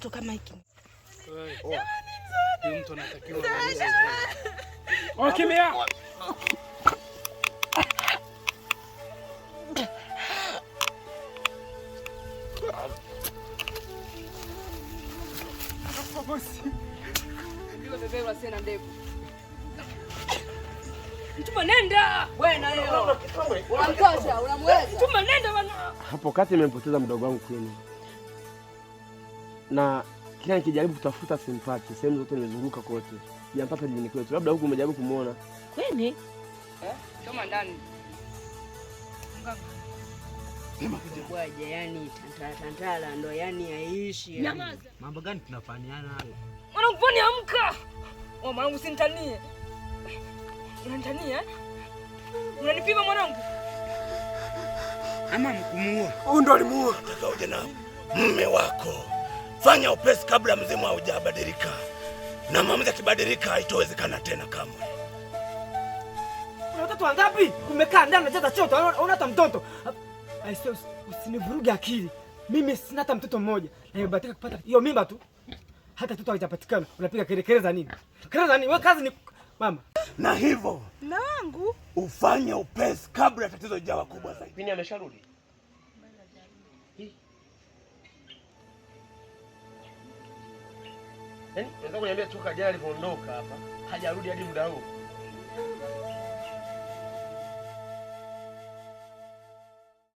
kitoto kama hiki. Jamani mtu anatakiwa. Kimya. Ndio bebe wa sena ndevu. Mtuma nenda. Wewe na hiyo. Unamtosha, unamweza. Mtuma nenda bwana. Hapo kati nimempoteza mdogo wangu kwenu. Na kila nikijaribu kutafuta simpati, sehemu zote nimezunguka kote. Sijampata jijini kwetu. Labda huku umejaribu kumuona. Kwani? Kama ndani. Ngoja yani tantala ndo yani aishi. Nyamaza. Mambo gani tunafanyana hayo? Mwanangu fani amka. Mwanangu usinitanie. Unanitania? Unanipima mwanangu? Ama mkumuua. Huyu ndo alimuua. Nataka uje na mume wako. Fanya upesi kabla mzimu haujabadilika. Na maamuzi yakibadilika haitowezekana tena kamwe. Una watoto wangapi? Umekaa ndani unacheza choto, una hata mtoto. Aisee, usinivuruge akili. Mimi sina hata mtoto mmoja. Na nimebahatika kupata hiyo mimba tu. Hata mtoto hajapatikana. Unapiga kelele za nini? Kelele za nini? Wewe kazi ni mama. Na hivyo Nangu ufanye upesi kabla tatizo lijawa kubwa zaidi. Pini amesharudi. Yaani, unaweza kuniambia toka jana alipoondoka hapa, hajarudi hadi muda huu.